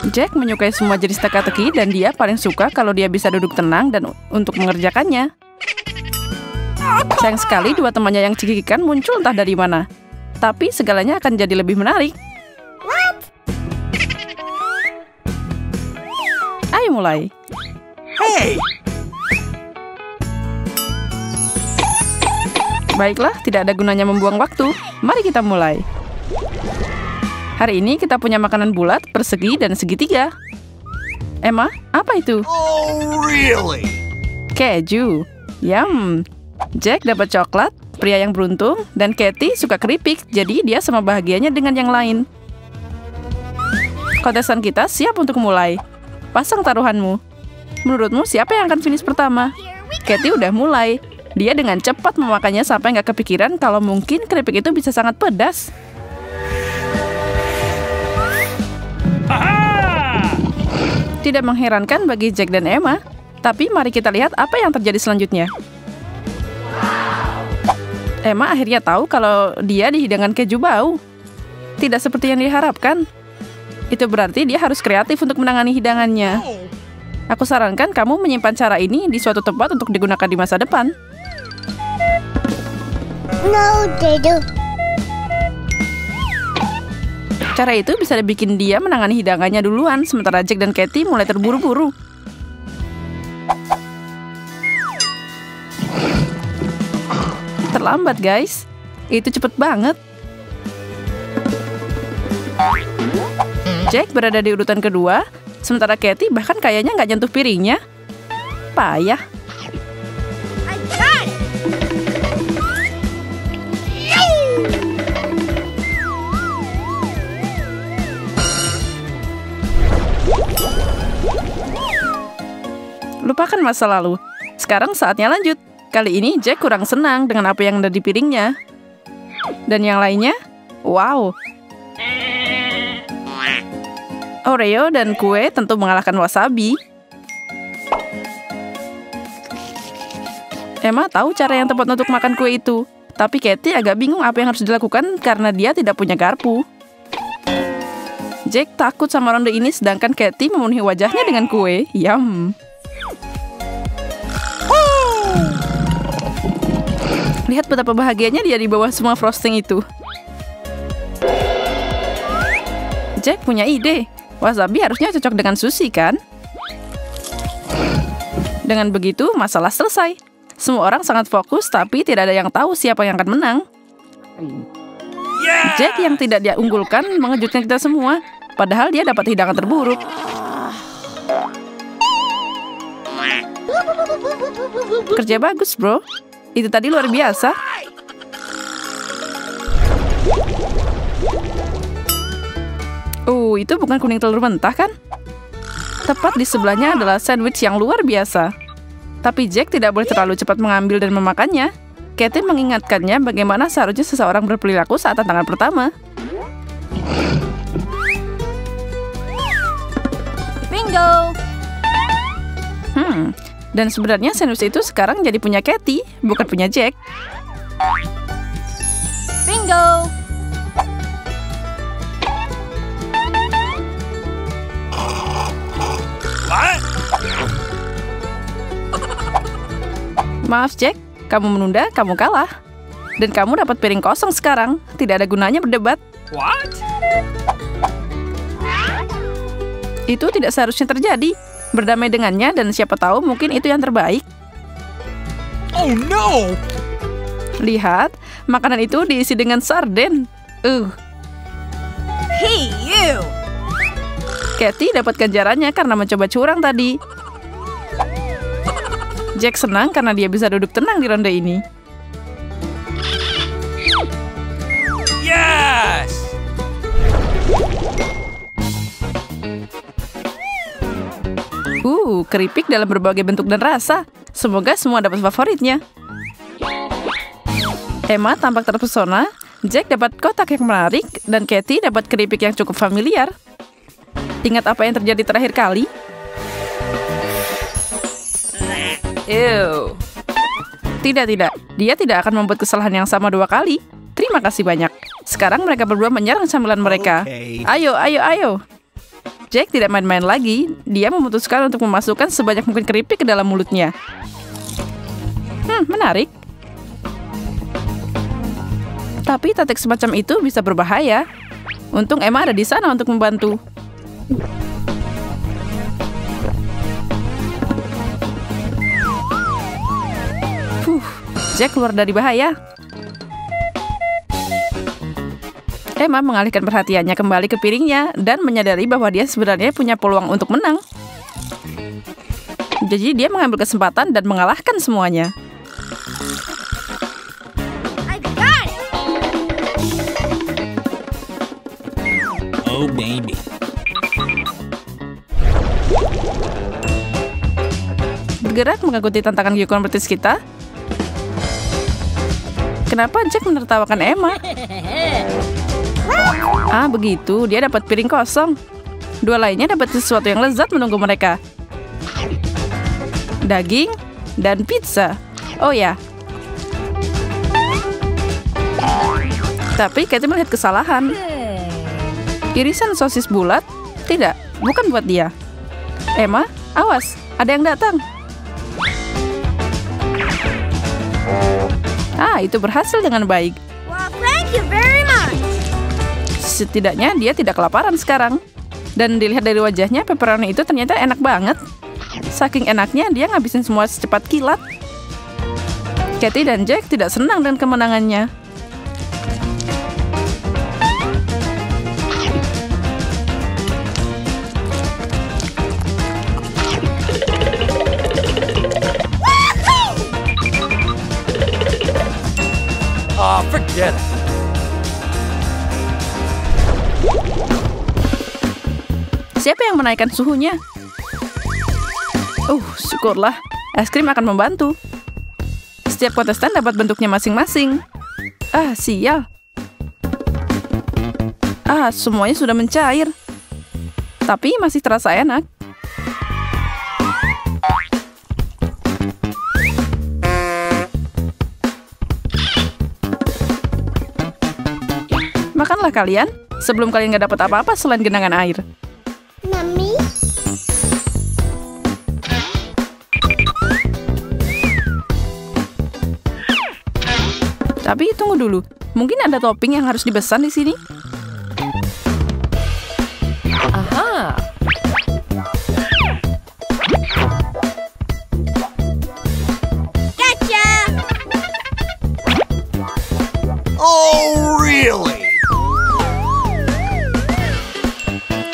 Jack menyukai semua jenis teka-teki dan dia paling suka kalau dia bisa duduk tenang dan untuk mengerjakannya. Sayang sekali dua temannya yang cekikikan muncul entah dari mana. Tapi segalanya akan jadi lebih menarik. Ayo mulai. Hey! Baiklah, tidak ada gunanya membuang waktu. Mari kita mulai. Hari ini kita punya makanan bulat, persegi, dan segitiga. Emma, apa itu? Oh, really? Keju. Yum. Jack dapat coklat, pria yang beruntung, dan Katie suka keripik, jadi dia sama bahagianya dengan yang lain. Kontesan kita siap untuk mulai. Pasang taruhanmu. Menurutmu siapa yang akan finish pertama? Katie udah mulai. Dia dengan cepat memakannya sampai nggak kepikiran kalau mungkin keripik itu bisa sangat pedas. Tidak mengherankan bagi Jack dan Emma. Tapi mari kita lihat apa yang terjadi selanjutnya. Emma akhirnya tahu kalau dia dihidangkan keju bau. Tidak seperti yang diharapkan. Itu berarti dia harus kreatif untuk menangani hidangannya. Aku sarankan kamu menyimpan cara ini di suatu tempat untuk digunakan di masa depan. No, Dedu. Cara itu bisa dibikin dia menangani hidangannya duluan, sementara Jack dan Katie mulai terburu-buru. Terlambat, guys. Itu cepet banget. Jack berada di urutan kedua, sementara Katie bahkan kayaknya nggak nyentuh piringnya. Payah. Lupakan masa lalu. Sekarang saatnya lanjut. Kali ini Jack kurang senang dengan apa yang ada di piringnya. Dan yang lainnya? Wow. Oreo dan kue tentu mengalahkan wasabi. Emma tahu cara yang tepat untuk makan kue itu. Tapi Katie agak bingung apa yang harus dilakukan karena dia tidak punya garpu. Jack takut sama ronde ini sedangkan Katie memenuhi wajahnya dengan kue. Yum. Lihat betapa bahagianya dia di bawah semua frosting itu. Jack punya ide. Wasabi harusnya cocok dengan sushi, kan? Dengan begitu, masalah selesai. Semua orang sangat fokus, tapi tidak ada yang tahu siapa yang akan menang. Jack yang tidak dia unggulkan mengejutkan kita semua. Padahal dia dapat hidangan terburuk. Kerja bagus, bro. Itu tadi luar biasa. Itu bukan kuning telur mentah, kan? Tepat di sebelahnya adalah sandwich yang luar biasa. Tapi Jack tidak boleh terlalu cepat mengambil dan memakannya. Katie mengingatkannya bagaimana seharusnya seseorang berperilaku saat tantangan pertama. Bingo! Dan sebenarnya sandwich itu sekarang jadi punya Katie, bukan punya Jack. Bingo! What? Maaf Jack, kamu menunda, kamu kalah. Dan kamu dapat piring kosong sekarang. Tidak ada gunanya berdebat. What? Itu tidak seharusnya terjadi. Berdamai dengannya dan siapa tahu mungkin itu yang terbaik. Oh no! Lihat, makanan itu diisi dengan sarden. Hey, you! Katie dapat ganjarannya karena mencoba curang tadi. Jack senang karena dia bisa duduk tenang di ronde ini. Yes! Keripik dalam berbagai bentuk dan rasa. Semoga semua dapat favoritnya. Emma tampak terpesona, Jack dapat kotak yang menarik, dan Katie dapat keripik yang cukup familiar. Ingat apa yang terjadi terakhir kali? Ew. Tidak. Dia tidak akan membuat kesalahan yang sama 2 kali. Terima kasih banyak. Sekarang mereka berdua menyerang camilan mereka. Okay. Ayo. Jack tidak main-main lagi. Dia memutuskan untuk memasukkan sebanyak mungkin keripik ke dalam mulutnya. Menarik. Tapi taktik semacam itu bisa berbahaya. Untung Emma ada di sana untuk membantu. Jack keluar dari bahaya. Emma mengalihkan perhatiannya kembali ke piringnya dan menyadari bahwa dia sebenarnya punya peluang untuk menang. Jadi dia mengambil kesempatan dan mengalahkan semuanya. I got it. Oh, baby. Bergerak mengikuti tantangan unicorn British kita. Kenapa Jack menertawakan Emma? Begitu, dia dapat piring kosong. Dua lainnya dapat sesuatu yang lezat menunggu mereka. Daging dan pizza. Oh ya. Tapi Katie melihat kesalahan. Irisan sosis bulat? Tidak, bukan buat dia. Emma, awas, ada yang datang. Itu berhasil dengan baik. Well, thank you very much. Setidaknya dia tidak kelaparan sekarang. Dan dilihat dari wajahnya, pepperoni itu ternyata enak banget. Saking enaknya, dia ngabisin semua secepat kilat. Katie dan Jack tidak senang dengan kemenangannya. Forget it. Siapa yang menaikkan suhunya? Syukurlah. Es krim akan membantu. Setiap kontestan dapat bentuknya masing-masing. Sial. Semuanya sudah mencair. Tapi masih terasa enak. Makanlah kalian, sebelum kalian gak dapat apa-apa selain genangan air. Mami? Tapi tunggu dulu, mungkin ada topping yang harus dipesan di sini. Aha. Gotcha! Oh, really?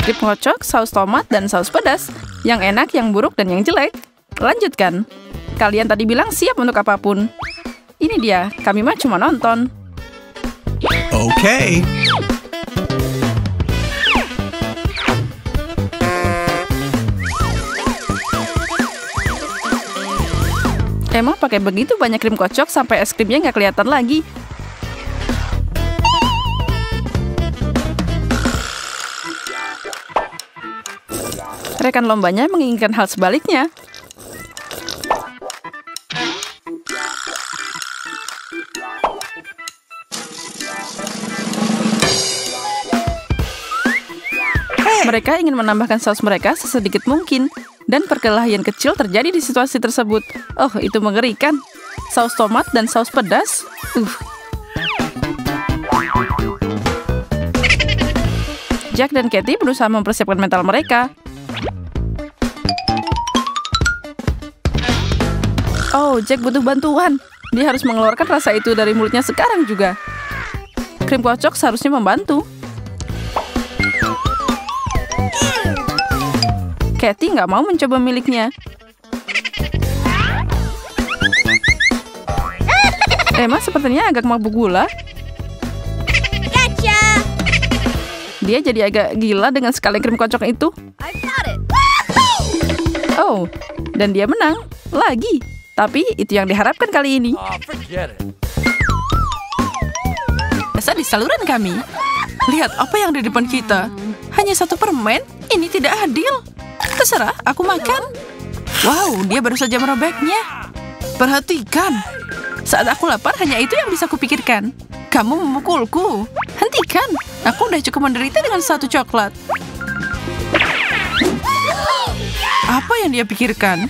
Krip ngocok, saus tomat, dan saus pedas. Yang enak, yang buruk, dan yang jelek. Lanjutkan. Kalian tadi bilang siap untuk apapun. Ini dia, kami mah cuma nonton. Okay. Emma pakai begitu banyak krim kocok sampai es krimnya nggak kelihatan lagi. Rekan lombanya menginginkan hal sebaliknya. Mereka ingin menambahkan saus mereka sesedikit mungkin, dan perkelahian kecil terjadi di situasi tersebut. Itu mengerikan. Saus tomat dan saus pedas. Jack dan Katie berusaha mempersiapkan mental mereka. Jack butuh bantuan. Dia harus mengeluarkan rasa itu dari mulutnya sekarang juga. Krim kocok seharusnya membantu. Katie nggak mau mencoba miliknya. Emma sepertinya agak mabuk gula. Gotcha! Dia jadi agak gila dengan sekali krim kocok itu. I got it! Dan dia menang. Lagi. Tapi itu yang diharapkan kali ini. Forget it. Biasa di saluran kami. Lihat apa yang di depan kita. Hanya satu permen? Ini tidak adil. Terserah, aku makan. Wow, dia baru saja merobeknya. Perhatikan. Saat aku lapar, hanya itu yang bisa kupikirkan. Kamu memukulku. Hentikan. Aku udah cukup menderita dengan satu coklat. Apa yang dia pikirkan?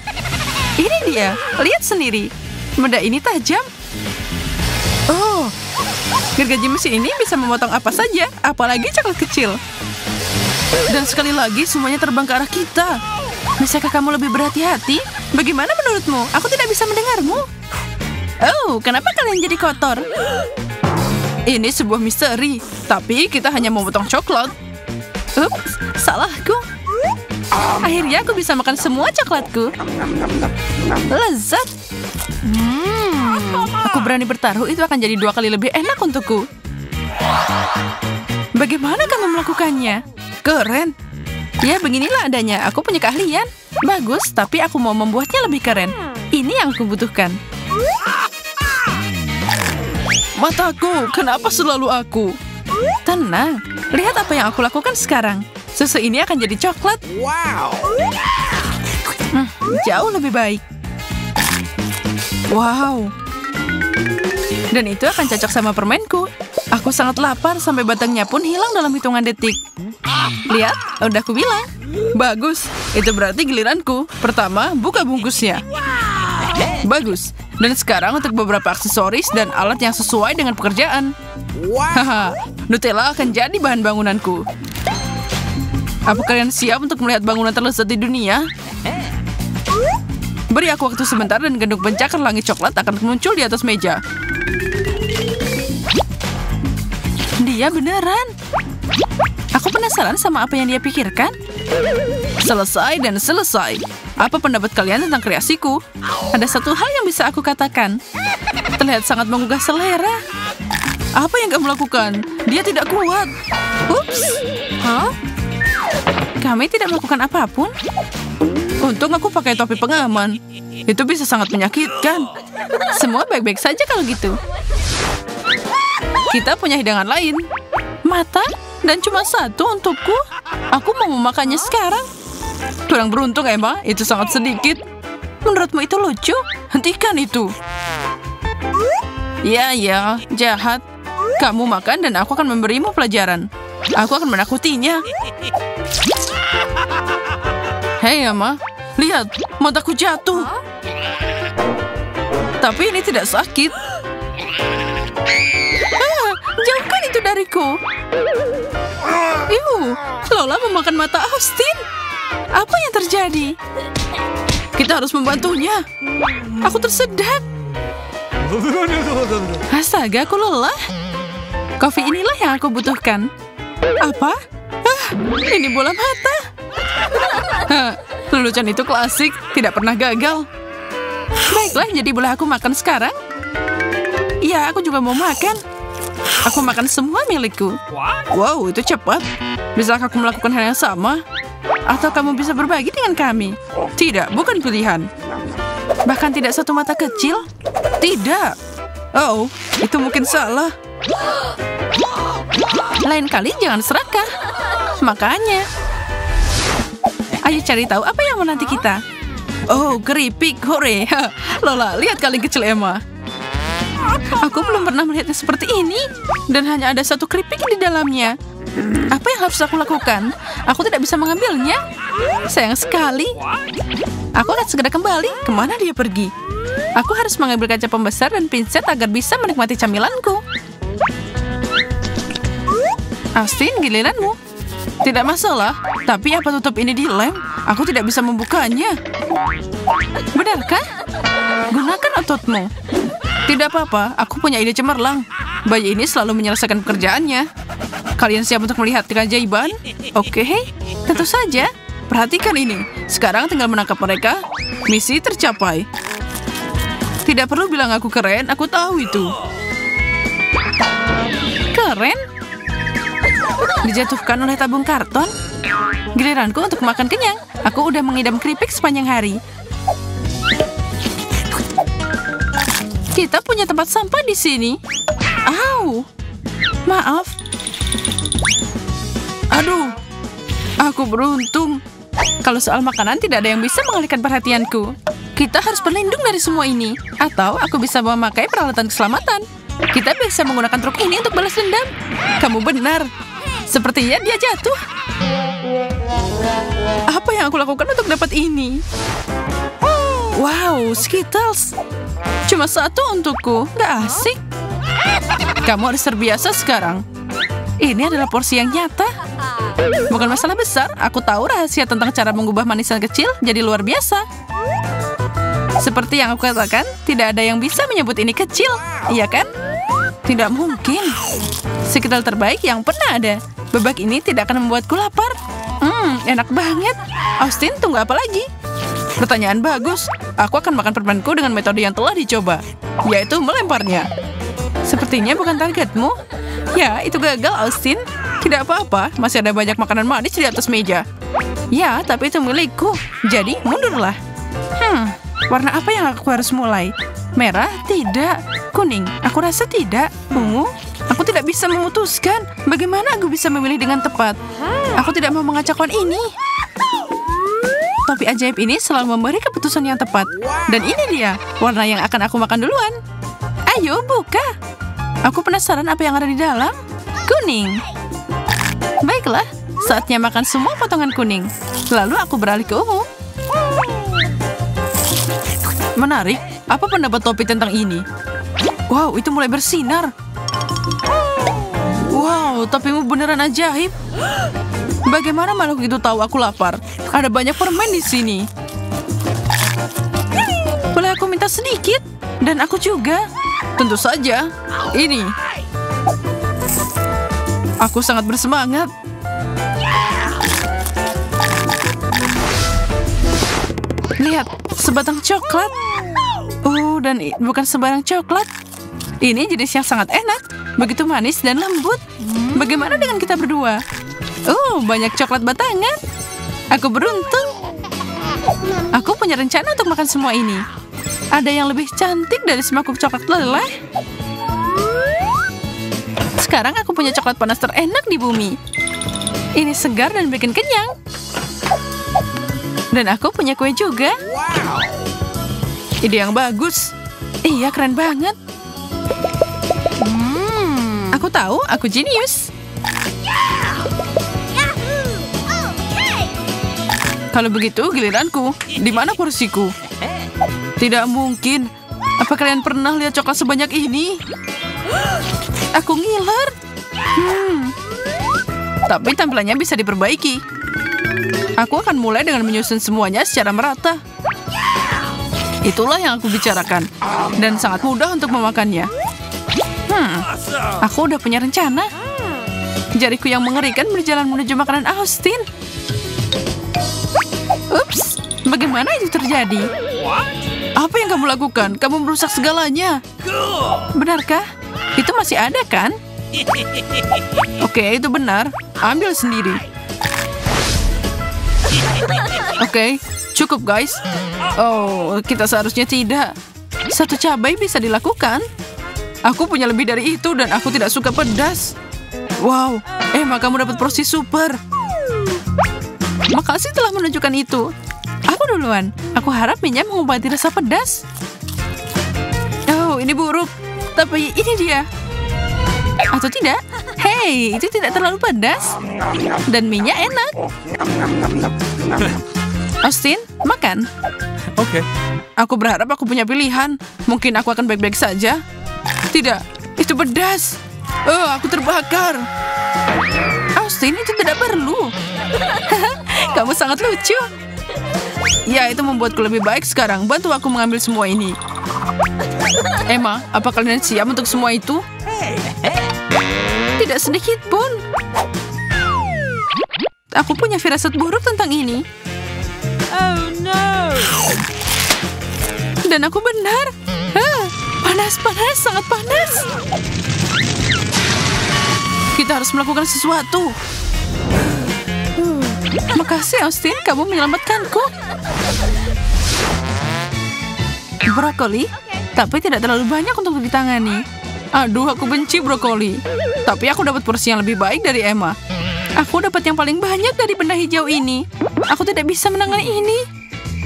Ini dia, lihat sendiri. Benda ini tajam. Oh, gergaji mesin ini bisa memotong apa saja, apalagi coklat kecil. Dan sekali lagi semuanya terbang ke arah kita. Bisakah kamu lebih berhati-hati? Bagaimana menurutmu? Aku tidak bisa mendengarmu. Oh, kenapa kalian jadi kotor? Ini sebuah misteri, tapi kita hanya memotong coklat. Ups, salahku. Akhirnya aku bisa makan semua coklatku. Lezat. Aku berani bertaruh itu akan jadi 2 kali lebih enak untukku. Bagaimana kamu melakukannya? Keren. Ya, beginilah adanya. Aku punya keahlian. Bagus, tapi aku mau membuatnya lebih keren. Ini yang aku butuhkan. Mataku, kenapa selalu aku? Tenang, lihat apa yang aku lakukan sekarang. Susu ini akan jadi coklat. Wow. Jauh lebih baik. Wow. Dan itu akan cocok sama permenku. Aku sangat lapar sampai batangnya pun hilang dalam hitungan detik. Lihat, udah aku bilang. Bagus, itu berarti giliranku. Pertama, buka bungkusnya. Bagus. Dan sekarang untuk beberapa aksesoris dan alat yang sesuai dengan pekerjaan. Haha, Nutella akan jadi bahan bangunanku. Apa kalian siap untuk melihat bangunan terlezat di dunia? Beri aku waktu sebentar dan genduk pencakar langit coklat akan muncul di atas meja. Dia beneran. Aku penasaran sama apa yang dia pikirkan. Selesai dan selesai. Apa pendapat kalian tentang kreasiku? Ada satu hal yang bisa aku katakan. Terlihat sangat menggugah selera. Apa yang kamu lakukan? Dia tidak kuat. Ups. Hah? Kami tidak melakukan apapun. Untung aku pakai topi pengaman. Itu bisa sangat menyakitkan. Semua baik-baik saja kalau gitu. Kita punya hidangan lain. Mata? Dan cuma satu untukku. Aku mau memakannya sekarang. Kurang beruntung, Emma. Itu sangat sedikit. Menurutmu itu lucu? Hentikan itu. Ya, jahat. Kamu makan dan aku akan memberimu pelajaran. Aku akan menakutinya. Hei, Emma. Lihat, mataku jatuh. Tapi ini tidak sakit. Jauhkan itu dariku. Lola memakan mata Austin. Apa yang terjadi? Kita harus membantunya. Aku tersedak. Astaga, aku lelah. Kopi inilah yang aku butuhkan. Apa? Ini bola mata. Lelucon itu klasik, tidak pernah gagal. Baiklah, jadi boleh aku makan sekarang? Iya, aku juga mau makan. Aku makan semua milikku. Wow, itu cepat. Bisakah aku melakukan hal yang sama? Atau kamu bisa berbagi dengan kami? Tidak, bukan pilihan. Bahkan tidak satu mata kecil? Tidak. Oh, itu mungkin salah. Lain kali jangan serakah. Makanya. Ayo cari tahu apa yang menanti kita. Oh, keripik, hore. Lola, lihat kaleng kecil Emma. Aku belum pernah melihatnya seperti ini. Dan hanya ada satu keripik di dalamnya. Apa yang harus aku lakukan? Aku tidak bisa mengambilnya. Sayang sekali. Aku akan segera kembali. Kemana dia pergi? Aku harus mengambil kaca pembesar dan pinset agar bisa menikmati camilanku. Austin, giliranmu. Tidak masalah. Tapi apa tutup ini dilem? Aku tidak bisa membukanya. Benarkah? Gunakan ototmu. Tidak apa-apa, aku punya ide cemerlang. Bayi ini selalu menyelesaikan pekerjaannya. Kalian siap untuk melihat keajaiban? Oke, tentu saja. Perhatikan ini. Sekarang tinggal menangkap mereka. Misi tercapai. Tidak perlu bilang aku keren, aku tahu itu. Keren? Dijatuhkan oleh tabung karton? Giliranku untuk makan kenyang. Aku udah mengidam keripik sepanjang hari. Kita punya tempat sampah di sini. Au, maaf. Aduh, aku beruntung. Kalau soal makanan tidak ada yang bisa mengalihkan perhatianku. Kita harus berlindung dari semua ini. Atau aku bisa memakai peralatan keselamatan. Kita bisa menggunakan truk ini untuk balas dendam. Kamu benar. Sepertinya dia jatuh. Apa yang yang aku lakukan untuk dapat ini? Wow, Skittles. Cuma satu untukku, nggak asik. Kamu harus terbiasa sekarang. Ini adalah porsi yang nyata. Bukan masalah besar, aku tahu rahasia tentang cara mengubah manisan kecil jadi luar biasa. Seperti yang aku katakan, tidak ada yang bisa menyebut ini kecil, iya kan? Tidak mungkin. Skittles terbaik yang pernah ada. Bebek ini tidak akan membuatku lapar. Enak banget. Austin, tunggu apa lagi? Pertanyaan bagus. Aku akan makan permenku dengan metode yang telah dicoba, yaitu melemparnya. Sepertinya bukan targetmu. Ya, itu gagal, Austin. Tidak apa-apa, masih ada banyak makanan manis di atas meja. Ya, tapi itu milikku. Jadi, mundurlah. Warna apa yang aku harus mulai? Merah? Tidak. Kuning? Aku rasa tidak. Ungu? Aku tidak bisa memutuskan. Bagaimana aku bisa memilih dengan tepat? Aku tidak mau mengacaukan ini. Topi ajaib ini selalu memberi keputusan yang tepat. Dan ini dia, warna yang akan aku makan duluan. Ayo, buka. Aku penasaran apa yang ada di dalam. Kuning. Baiklah, saatnya makan semua potongan kuning. Lalu aku beralih ke ungu. Menarik, apa pendapat Topi tentang ini? Wow, itu mulai bersinar. Wow, topimu beneran ajaib. Bagaimana makhluk itu tahu aku lapar? Ada banyak permen di sini. Boleh aku minta sedikit? Dan aku juga. Tentu saja. Ini. Aku sangat bersemangat. Lihat, sebatang coklat. Dan bukan sembarang coklat. Ini jenis yang sangat enak. Begitu manis dan lembut. Bagaimana dengan kita berdua? Banyak coklat batangan. Aku beruntung. Aku punya rencana untuk makan semua ini. Ada yang lebih cantik dari semangkuk coklat leleh. Sekarang aku punya coklat panas terenak di bumi. Ini segar dan bikin kenyang. Dan aku punya kue juga. Ide yang bagus. Iya, keren banget. Aku tahu, aku jenius. Kalau begitu, giliranku. Di mana porsiku? Tidak mungkin. Apa kalian pernah lihat coklat sebanyak ini? Aku ngiler. Tapi tampilannya bisa diperbaiki. Aku akan mulai dengan menyusun semuanya secara merata. Itulah yang aku bicarakan. Dan sangat mudah untuk memakannya. Aku udah punya rencana. Jariku yang mengerikan berjalan menuju makanan Austin. Ups, bagaimana itu terjadi? Apa yang kamu lakukan? Kamu merusak segalanya. Benarkah? Itu masih ada kan? Oke, itu benar. Ambil sendiri. Oke, cukup guys. Kita seharusnya tidak. Satu cabai bisa dilakukan. Aku punya lebih dari itu dan aku tidak suka pedas. Wow, Emma, kamu dapat porsi super. Makasih telah menunjukkan itu. Aku duluan. Aku harap minyak mengobati rasa pedas. Ini buruk. Tapi ini dia. Atau tidak? Hei, itu tidak terlalu pedas. Dan minyak enak. Austin, makan. Okay. Aku berharap aku punya pilihan. Mungkin aku akan baik-baik saja. Tidak, itu pedas. Aku terbakar. Austin, itu tidak perlu. Kamu sangat lucu. Ya, itu membuatku lebih baik sekarang. Bantu aku mengambil semua ini. Emma, apa kalian siap untuk semua itu? Tidak sedikit pun. Aku punya firasat buruk tentang ini. Oh no. Dan aku benar. Panas, sangat panas. Kita harus melakukan sesuatu. Makasih, Austin. Kamu menyelamatkanku. Brokoli, tapi tidak terlalu banyak untuk ditangani. Aduh, aku benci brokoli. Tapi aku dapat porsi yang lebih baik dari Emma. Aku dapat yang paling banyak dari benda hijau ini. Aku tidak bisa menangani ini.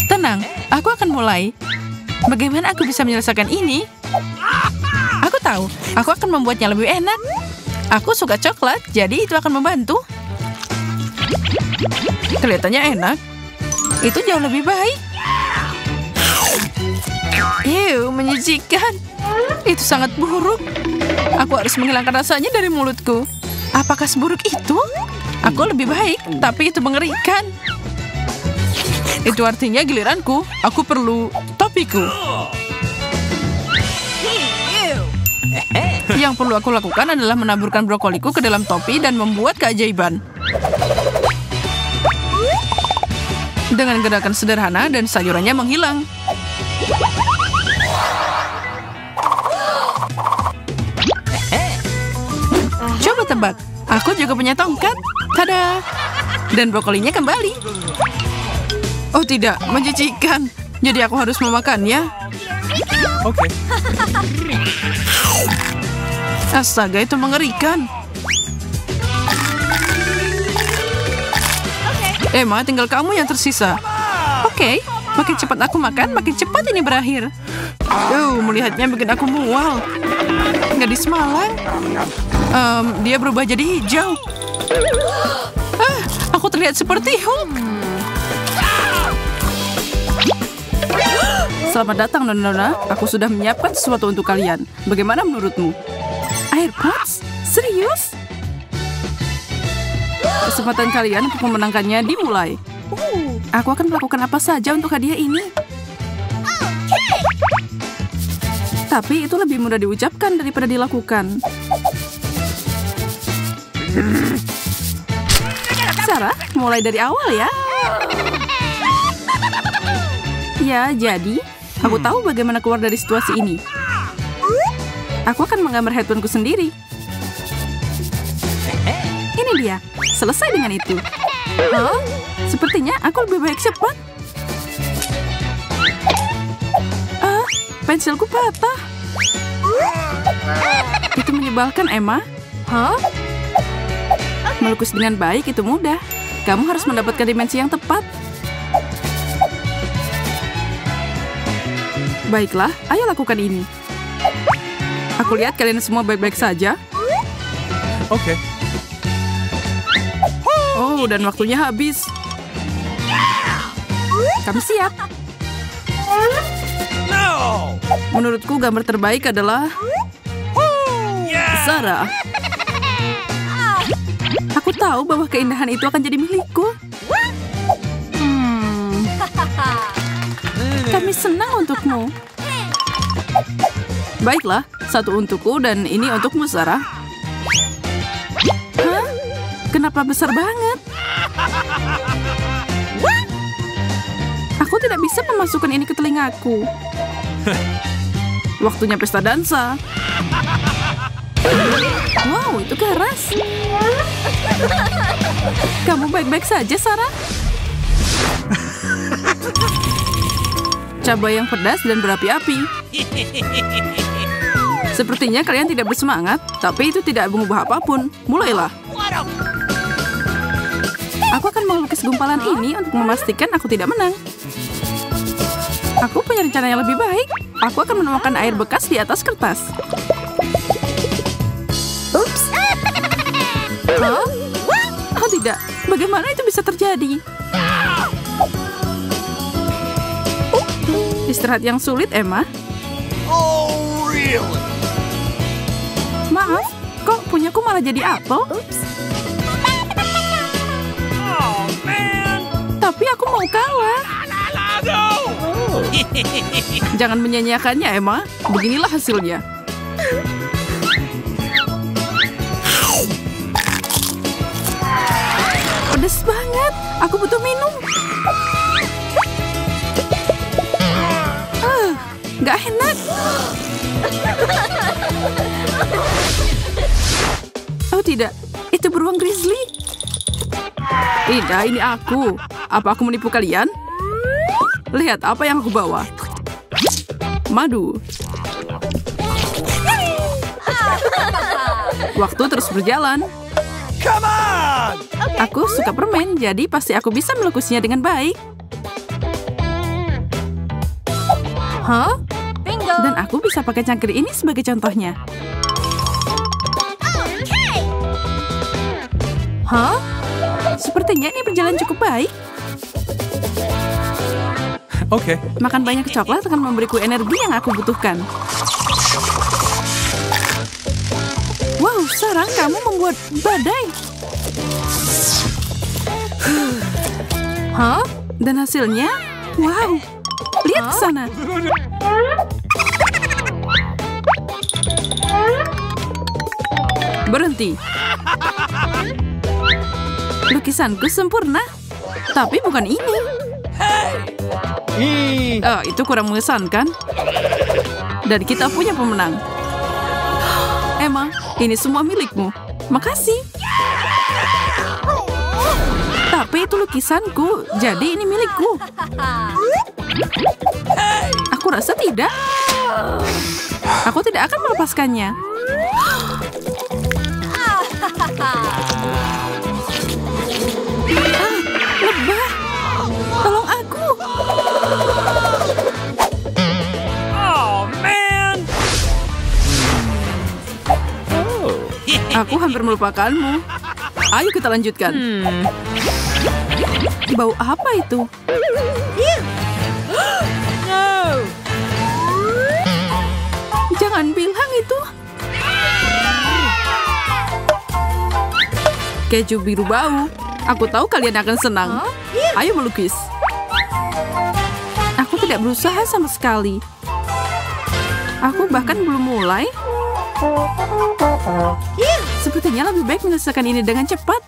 Tenang, aku akan mulai. Bagaimana aku bisa menyelesaikan ini? Aku tahu, aku akan membuatnya lebih enak. Aku suka coklat, jadi itu akan membantu. Kelihatannya enak. Itu jauh lebih baik. Menjijikan. Itu sangat buruk. Aku harus menghilangkan rasanya dari mulutku. Apakah seburuk itu? Aku lebih baik, tapi itu mengerikan. Itu artinya giliranku. Aku perlu topiku. Yang perlu aku lakukan adalah menaburkan brokoliku ke dalam topi dan membuat keajaiban. Dengan gerakan sederhana dan sayurannya menghilang. Coba tebak, aku juga punya tongkat. Tada! Dan brokolinya kembali. Oh tidak, menjijikan. Jadi aku harus memakannya. Okay. Astaga, itu mengerikan. Emma, tinggal kamu yang tersisa. Oke, makin cepat aku makan, makin cepat ini berakhir. Melihatnya bikin aku mual. Gadis malang. Dia berubah jadi hijau. Aku terlihat seperti Hulk. Selamat datang, Nona. Aku sudah menyiapkan sesuatu untuk kalian. Bagaimana menurutmu? AirPods? Serius? Kesempatan kalian untuk memenangkannya dimulai. Aku akan melakukan apa saja untuk hadiah ini. Tapi itu lebih mudah diucapkan daripada dilakukan. Sarah, mulai dari awal ya. Ya, jadi aku tahu bagaimana keluar dari situasi ini. Aku akan menggambar headphoneku sendiri. Ini dia. Selesai dengan itu. Sepertinya aku lebih baik cepat. Pensilku patah. Itu menyebalkan, Emma. Melukis dengan baik itu mudah. Kamu harus mendapatkan dimensi yang tepat. Baiklah, ayo lakukan ini. Aku lihat kalian semua baik-baik saja. Okay. Oh, dan waktunya habis. Kamu siap? No! Menurutku gambar terbaik adalah Sarah. Aku tahu bahwa keindahan itu akan jadi milikku. Kami senang untukmu. Baiklah, satu untukku dan ini untukmu, Sarah. Kenapa besar banget? Aku tidak bisa memasukkan ini ke telingaku. Waktunya pesta dansa. Wow, itu keras. Kamu baik-baik saja, Sarah? Cabai yang pedas dan berapi-api. Sepertinya kalian tidak bersemangat, tapi itu tidak mengubah apapun. Mulailah. Aku akan melukis gumpalan ini untuk memastikan aku tidak menang. Aku punya rencana yang lebih baik. Aku akan menemukan air bekas di atas kertas. Ups. Oh tidak, bagaimana itu bisa terjadi? Istirahat yang sulit, Emma. Oh, really? Maaf, kok punyaku malah jadi apel? Oh, man! Tapi aku mau kalah. No! Jangan menyanyiakannya, Emma. Beginilah hasilnya. Pedas banget. Aku butuh minum. Gak enak. Oh tidak, itu beruang grizzly. Tidak, ini aku. Apa aku menipu kalian? Lihat apa yang aku bawa. Madu. Waktu terus berjalan. Come on! Aku suka permen, jadi pasti aku bisa melukisnya dengan baik. Bingo. Dan aku bisa pakai cangkir ini sebagai contohnya. Sepertinya ini berjalan cukup baik. Okay. Makan banyak coklat akan memberiku energi yang aku butuhkan. Wow, Sarah, kamu membuat badai. Huh? Dan hasilnya, wow, lihat ke sana. Berhenti. Lukisanku sempurna, tapi bukan ini. Itu kurang mengesankan. Dan kita punya pemenang. Emma, ini semua milikmu. Makasih. Tapi itu lukisanku, jadi ini milikku. Aku rasa tidak. Aku tidak akan melepaskannya. Lebah, tolong aku. Oh, man! Aku hampir melupakanmu. Ayo kita lanjutkan. Bau apa itu? Jangan bilang itu. Keju biru bau. Aku tahu kalian akan senang. Ayo melukis. Aku tidak berusaha sama sekali. Aku bahkan belum mulai. Sepertinya lebih baik menyelesaikan ini dengan cepat.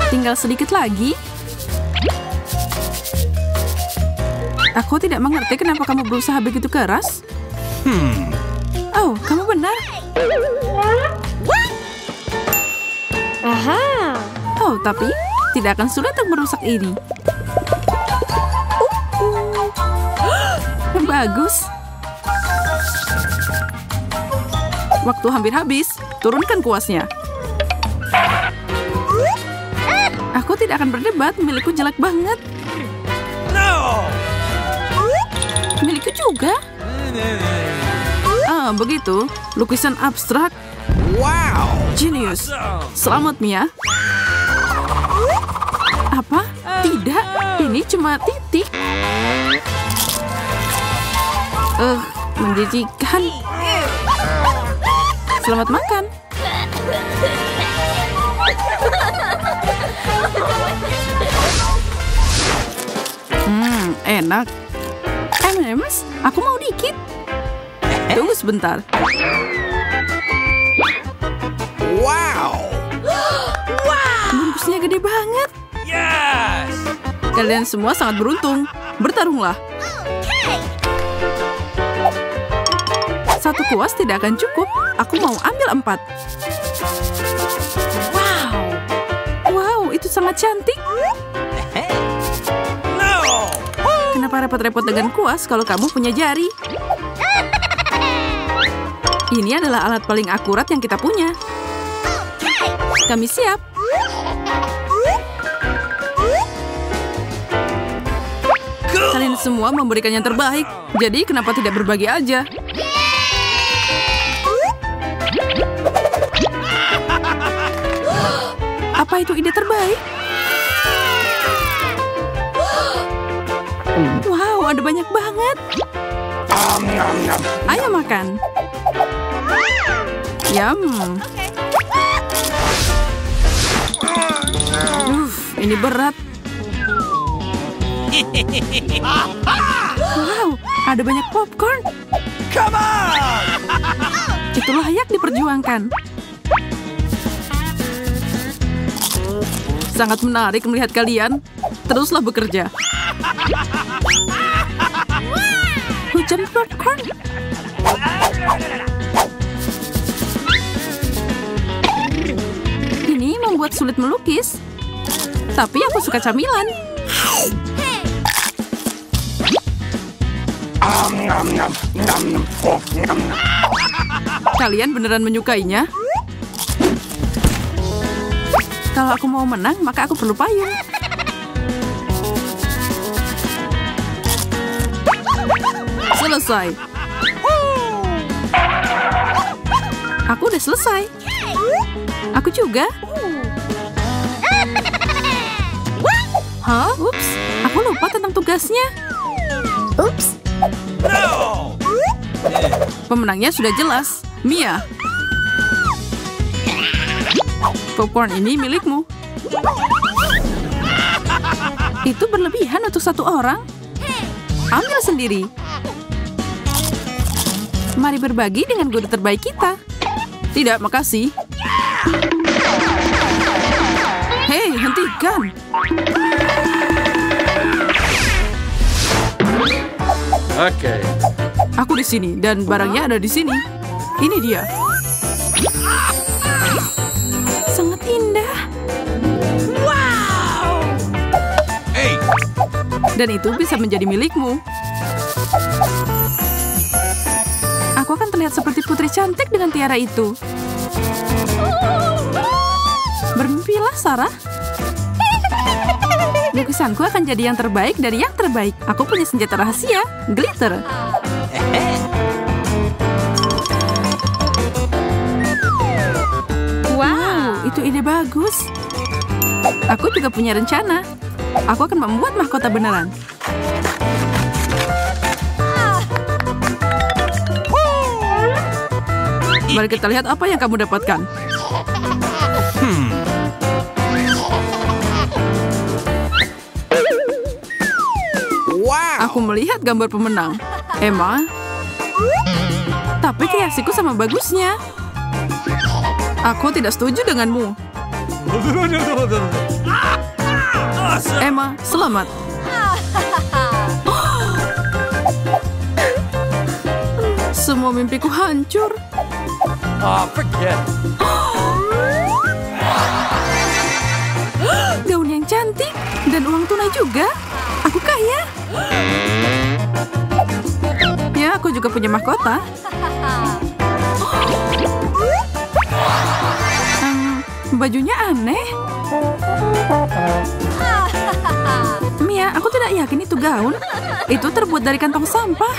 Tinggal sedikit lagi. Aku tidak mengerti kenapa kamu berusaha begitu keras. Oh, kamu benar. Oh, tapi tidak akan sulit untuk merusak ini. Bagus. Waktu hampir habis. Turunkan kuasnya. Aku tidak akan berdebat. Milikku jelek banget. No! Milikku juga. Begitu. Lukisan abstrak. Wow! Genius. Selamat, Mia. Apa? Tidak. Ini cuma titik. Menjijikan. Selamat makan. Enak. M&M's, aku mau dikit. Tunggu sebentar. Wow! Bungkusnya gede banget. Yes! Kalian semua sangat beruntung. Bertarunglah. Satu kuas tidak akan cukup. Aku mau ambil 4. Wow, itu sangat cantik. No! Kenapa repot-repot dengan kuas kalau kamu punya jari? Ini adalah alat paling akurat yang kita punya. Kami siap. Kalian semua memberikan yang terbaik. Jadi kenapa tidak berbagi aja? Apa itu ide terbaik? Wow, ada banyak banget. Ayo makan. Yum. Ini berat. Wow, ada banyak popcorn. Come on! Itu layak diperjuangkan. Sangat menarik melihat kalian. Teruslah bekerja. Hujan popcorn. Ini membuat sulit melukis. Tapi aku suka camilan. Kalian beneran menyukainya? Kalau aku mau menang, maka aku perlu payung. Selesai. Aku udah selesai. Aku juga. Huh? Ups, aku lupa tentang tugasnya. Oops. No! Pemenangnya sudah jelas, Mia. Popcorn ini milikmu. Itu berlebihan untuk satu orang. Ambil sendiri. Mari berbagi dengan guru terbaik kita. Tidak, makasih. Hei, hentikan. Oke. Aku di sini dan barangnya ada di sini. Ini dia. Sangat indah. Hey! Dan itu bisa menjadi milikmu. Aku akan terlihat seperti putri cantik dengan tiara itu. Bermimpilah, Sarah. Lukisanku akan jadi yang terbaik dari yang terbaik. Aku punya senjata rahasia, glitter. Wow, itu ide bagus. Aku juga punya rencana. Aku akan membuat mahkota beneran. Mari kita lihat apa yang kamu dapatkan. Wow! Aku melihat gambar pemenang. Emma. Tapi kreasiku sama bagusnya. Aku tidak setuju denganmu. Awesome! Emma, selamat. Semua mimpiku hancur. Oh, forget it. Gaun yang cantik dan uang tunai juga. Aku kaya. Ya, aku juga punya mahkota. Bajunya aneh. Mia, aku tidak yakin itu gaun. Itu terbuat dari kantong sampah.